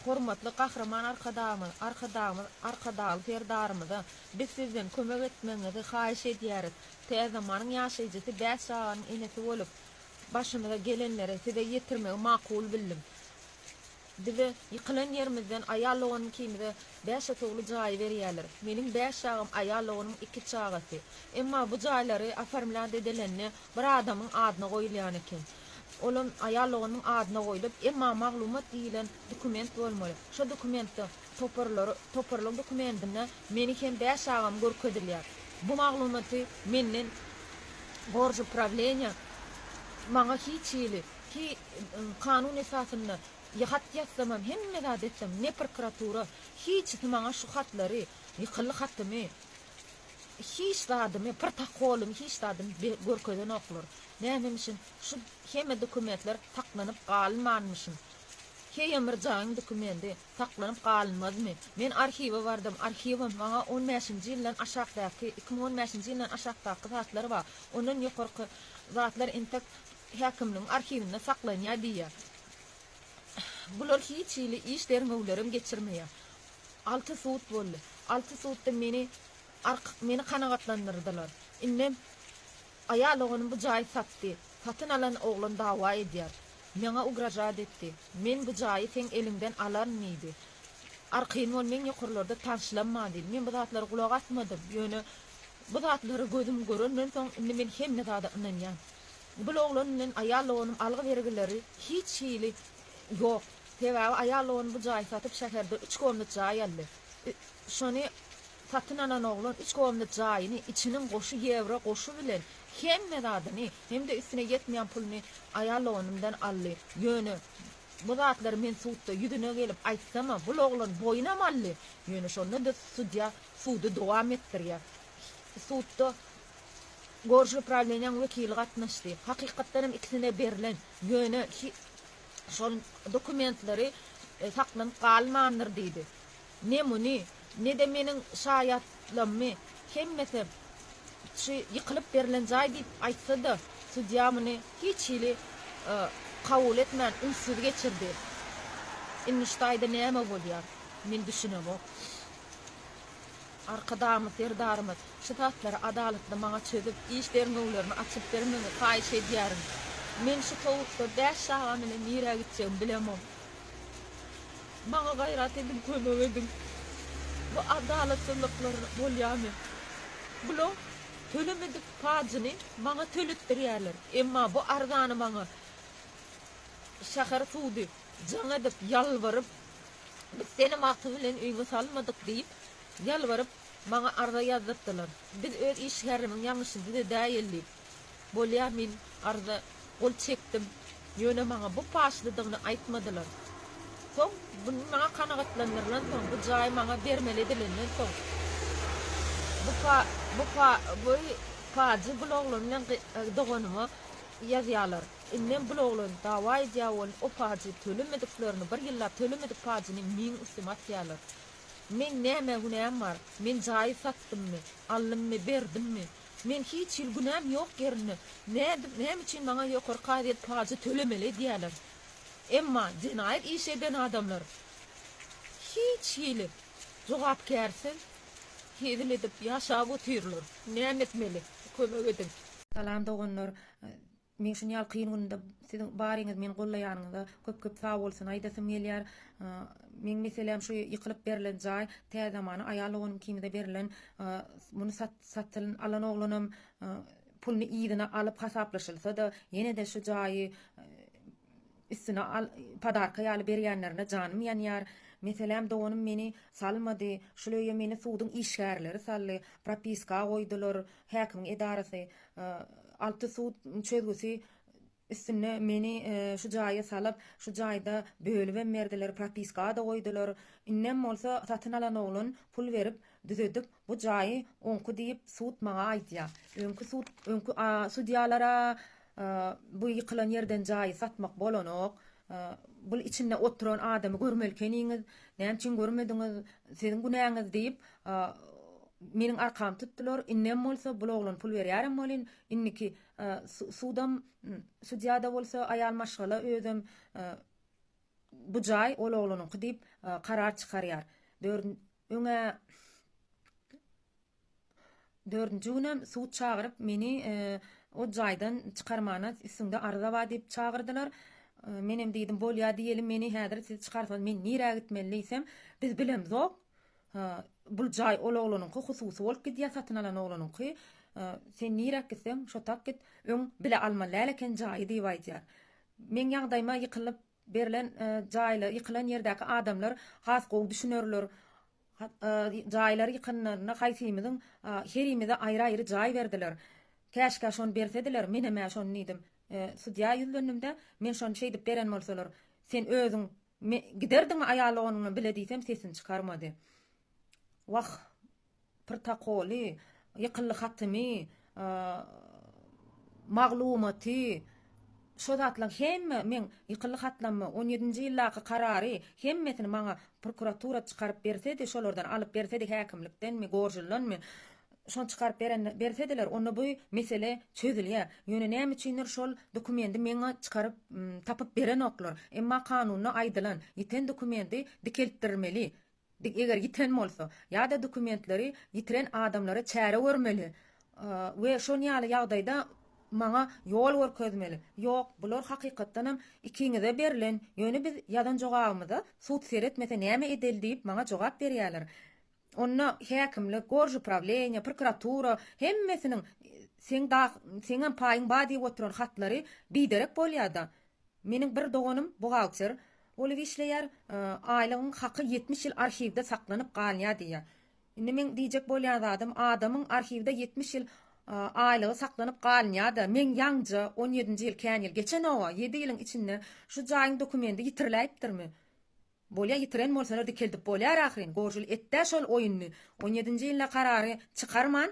hormatly kahraman arkadaşlar ferdarymyza biz sizden kömek etmeňizi haýyş edýäris. Tez zamanyň ýaşaýjysy 5 sagan enesi bolup başymyza gelenlere size ýetirmegi makul bildim. Dibe ýykylan ýerimizden aýallyganyň kimide 5 ýatagly jaý berýärler. Meniň 5 ýagym aýallyganyň 2 çagasy. Emma bu jaýlary afarmlan edilenni bir adamyň adyna goýulýan eken. Olan aýallyganyň adyna goýulyp, emma maglumat diýilen dokument bolmaly. Şo dokumentde toparlaryň dokumentinde meni hem 5 ýagym görkezilýär. Bu maglumaty menden borç upravlenia maňa hiç ýyly ki kanun esasynda ýahat ýazsamam hemme zat etsem ne prokuratura hiç maňa şu hatlary ýykyly hatmy hiç dadymy protokolum hiç dadymy görkezden oklar. Näme üçin şu hemme dokumentler taklanyp galmanmyşym. Heyemir jaň dokumenti taklanyp galmazmy? Men arhiwe bardym. Arhiwim maňa 15-nji ýyldan aşagdaky 2015-nji ýyldan aşagdaky zatlar bar. Onuň ýokarky zatlar entek häkimliň arhiwinde saklanýar diýär. Bular hiç ýyly işlerini öwlerim geçirmeýär. 6 suut boldy. 6 suutda meni kanagatlandyrdylar. Innem aýalyganyň bu jaý satdy. Satyn alan oglan dawa edýär. Meňe ugrajat etdi. Men bu jaý sen elimden alanmydy. Arkyň bol men ýokurlarda tanşlanmady. Men bu zatlary gulak atmadym. Ýöne bu zatlary gözüm görenden soň indi men hemme zada ynanýan. Bu oglanyň aýallyganyň algy bergileri hiç ýyly ýok. Sebäbi aýallygany bu jaý satyp şäherde 3 komnat jaý aldy. Şony satyn alan oglan 3 komnat jaýyny içiniň goşu ýewre goşu bilen hemme zadyny hem de üstüne ýetmeýän pulny aýallyganymdan aldy. Ýöne bu zatlary men suutda ýüdüne gelip aýtsam, bu oglan boýuna mally. Ýöne şonda da sudya suudy dowam etdirýär. Suutda gorjy upravleniýanyň wekili gatnaşdy. Hakykatdan ikisine berilen ýöne şol dokumentlary saklanyp galmandyr diýdi. Nemuni ne de meniň şaýatlamy hemmesi ýykylyp berilen jaý diýip aýtsa-da, sudya muny hiç ýyly kabul etmän, ünsüz geçirdi. Inişdaýda näme bolýar? Men düşünem o. Arkadaşlarymyz, serdarymyz, şu tatlary adalatly maňa çözüp, işlerini öwlerini açyp bermegi haýyş edýärim. Men şu towukda 5 sagat bilen nire gitsem bilemem. Maňa gaýrat edip kömek edin. Bu adalatlyklary bolýarmy? Bular tölemedik paýyny maňa töletdirýärler. Emma bu arzany maňa şäher suudy jaňa dip ýalwaryp biz seni makty bilen öýge salmadyk diýip ýalwaryp maňa arza ýazdylar. Biz öz işgärimiň ýalňyşyny de däýeldi. Bolýar men arza gol çekdim. Ýöne maňa bu paşlydygyny aýtmadylar. Soň bunu maňa kanagatlandyrlan soň bu jaý maňa bermeli edilenden soň bu paýy bloglaryň doganymy ýazýarlar. Innem bloglaryň dawa edýär o paýy tölemediklerini bir ýyllap tölemedik paýyny men üstüme atýarlar. Men näme günäm bar? Men jaý satdymmy? Aldymmy, berdimmi? Men hiç ýyl günäm ýok gerne. Näme üçin maňa ýokary gaýet paýy tölemeli diýerler. Emma cinayet iş eden adamlar hiç ýyly jogapkärsiz hedil edip ýaşap otyrlar. Näme etmeli? Kömek edin. Salam doganlar. Men şunu ýalkyn günde siziň baryňyz men gollaýanyňyza köp sag bolsun aýdasym gelýär. Men meselem şu ýykylyp berilen jaý täze zamany aýallyganyň kimide berilen muny satylyn alan oglanam pulny ýygyna alyp hasaplaşylsa da ýene de şu jaý üstüne padarka ýaly berýänlerine janym ýanýar. Meselem doganym meni salmady, şuleýe meni suwdyň işgärleri sally, propiska goýdular, häkimiň edarasy 6 suut çözgüsi üstüne meni şu jaýa salyp, şu jaýda bölüp berdiler, propiska da goýdular. Innem bolsa satyn alan oglan pul berip düzedip bu jaýy onku diýip suut maňa aýtýar. Öňkü sudyalara bu ýykylan ýerden jaýy satmak bolanok, bu içinde oturan adamy görmelkeniňiz, näme üçin görmediňiz, siziň günäňiz diýip meniň arkam tutdular. Innem bolsa bu oglan pul berýärem bolyn, inniki sudam sudyada bolsa aýal maşgala özüm bu jaý ol oglanyňky diýip karar çykarýar. Öňe 4-nji günem suw çagyryp meni o jaýdan çykarmana üstünde arza bar diýip çagyrdylar. Menem diýdim bolýa diýelim meni häzir siz çykarsaňyz men nirä gitmeliysem biz bilemzok. Bul jaý ol oglanyňky hususy bolup gidýär satyn alan oglanyňky. Sen nirä gitsem şo tak git öň bile almaly eken jaý diýip aýdýar. Men ýagdaýma ýykylyp berilen jaýlar, ýykylan ýerdäki adamlar has gowy düşünürler. Jaýlar ýykynlaryna haýsymyzyň herimize aýry-aýry jaý berdiler. Käşke şonu bersediler, men hem şonu diýdim. Sudia ýüzlenimde men şonu şey diýip beren bolsalar, sen özüň giderdiň aýaly onuny bile diýsem sesin çykarmady. Wah, protokoly, ýykylly hatymy, maglumaty, şo zatlaň hemme men ýykylly hatlanma 17-nji ýyllaky karary hemmesini maňa prokuratura çykaryp bersedi, şolardan alyp bersedi häkimlikden mi, gorjuldan şonu çykaryp bersediler, onu bu mesele çözülýär. Ýöne näme üçindir şol dokumenti meňe çykaryp tapyp beren oklar. Emma kanunyna aýdylan ýiten dokumenti dikeltdirmeli. Eger ýiten bolsa, ýa-da dokumentleri ýitiren adamlara çäre görmeli. We şol ýaly ýagdaýda maňa ýol görkezmeli. Ýok, bular hakykatdanam ikiňize berilen. Ýöne biz ýadan jogabymyza sud seretmese näme edil diýip maňa jogap berýärler. Onna häkimlik, gorj upravleniýa, prokuratura hemmesiniň seňem paýyň bar diýip oturan hatlary biderek bolýarda. Meniň bir doganym bugalter, ol işleýär, aýlygyň haky 70 ýyl arhivde saklanyp galýar diýär. Indi men diýjek bolýan adamyň arhivde 70 ýyl aýlygy saklanyp galýar da, men ýaňja 17-nji ýyl kän ýyl geçen owa 7 ýylyň içinde şu jaýyň dokumenti ýitirilipdirmi? Bolýa ýitiren bolsalar dikeltip bolýar ahyryn. Gorjul etdi şol oýunny. 17-nji ýylda karary çykarman.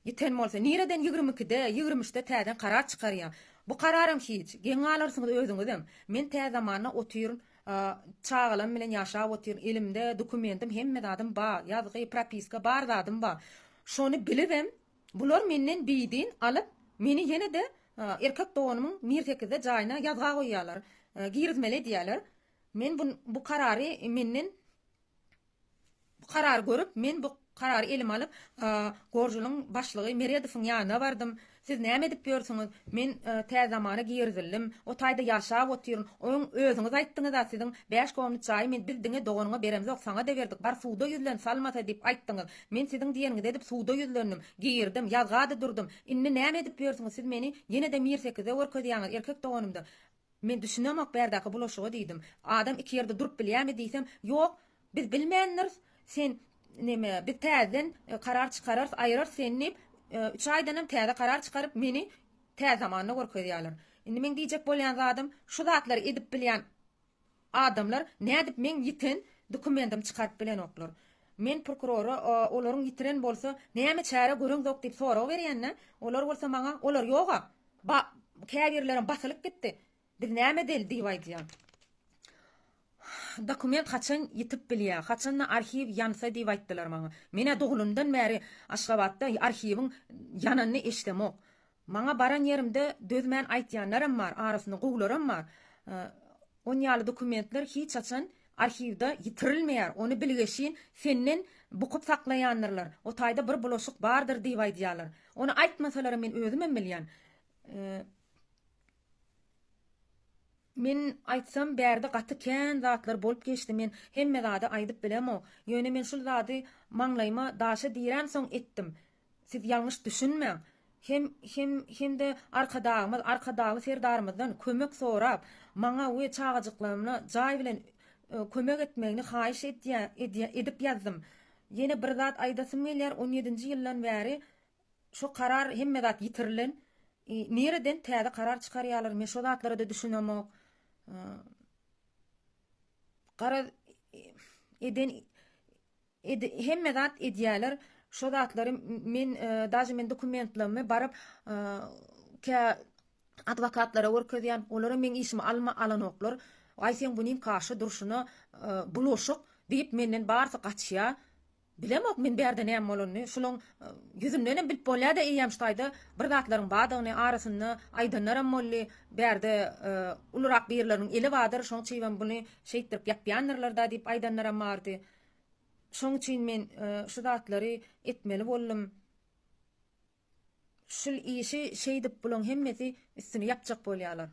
Ýiten bolsa nireden 22-de, 23-de täzen karar çykarýar. Bu kararym hiç. Geň alarsyňyz özüňizem. Men tä zamana oturyn, çağılan bilen ýaşap oturyn, elimde dokumentim hemme zadym bar, ýazgy propiska bar zadym bar. Şonu bilibem. Bular menden biýdin alyp meni ýene de erkek doganymyň Mir8de jaýyna ýazga goýýarlar. Girizmeli diýerler. Men bu karary menden bu karar görüp men bu karary elim alyp gorjuluň başlygy Meredowyň ýanyna bardym. Siz näme edip ýörsiňiz? Men tä zamana girizildim. O taýda ýaşap oturyn. Oň özüňiz aýtdyňyz siziň 5 gonuny çaý men bildiňe doganyňa beremzok, saňa da berdik. Bar suwda ýüzlen salmasa diýip aýtdyňyz. Men siziň diýeniňiz edip suwda ýüzlendim, girdim, ýazga da durdum. Indi näme edip ýörsiňiz? Siz meni ýene de Mir8de görkezýäňiz erkek doganymda. Men düşünemek berdaky bulaşygy diýdim. Adam iki ýerde durup bilýärmi diýsem, ýok, biz bilmeýänler. Sen neme bir täzen karar çykarar, aýrar senni 3 aýdanam täze karar çykaryp meni tä zamanyna görkezýärler. Indi men diýjek bolýan zadym, şu zatlary edip bilýän adamlar nädip men ýiten dokumentim çykaryp bilen oklar. Men prokurora olaryň ýitiren bolsa, näme çäre göreňzok diýip sorag berýänne, olar bolsa maňa, olar ýoga. Käbirlerim basylyp gitdi. Biz näme del diýip aýdýar. Dokument haçan ýitip bilýär, haçan arhiv ýansa diýip aýtdylar maňa. Mene dogulundan bäri Aşgabatda arhiwiň ýanyny eşdemok. Maňa baran ýerimde dözmän aýtýanlarym bar, arasynda gowlarym bar. On ýaly dokumentler hiç haçan arhivde ýitirilmeýär. Onu bilgeşin senden bukup saklaýanlar. O taýda bir bulaşyk bardyr diýip aýdýarlar. Onu aýtmasalar men özüm bilýän. Men aýtsam bärde gaty kän zatlar bolup geçdi, men hemme zady aýdyp bilemok. Ýöne men şol zady maňlaýma daşa diýen soň etdim. Siz ýalňyş düşünmäň. Hem de arkadagy serdarymyzdan kömek sorap, maňa we çagajyklaryna jaý bilen kömek etmegini haýyş edip ýazdym. Ýene bir zat aýdasym gelýär 17-nji ýyldan bäri şu karar hemme zat ýitirilen. Nereden täze karar çykarýarlar? Men şo zatlary da düşünemok. Karar hemme zat edýärler. Şo zatlary men daşy men dokumentlerimi barıp adwokatlara görkezýän, olara men işimi alanoklar. Aýsem bunyň karşı duruşuna bulaşyk diýip menden barsa gaçýar. Bilemok men berde näme bolany, şulan yüzümden bilip bolýa-da eýämştaýda bir zatlaryň badygyny arasynda aýdanlaram bolly berde ulurak birleriň eli wadyr, şoň çywan buny şeýtirip ýapýanlarlar da diýip aýdanlaram bardy. Şoň üçin men şu zatlary etmeli boldum. Şul işi şeýdip bulan hemmesi üstüne ýapjak bolýarlar.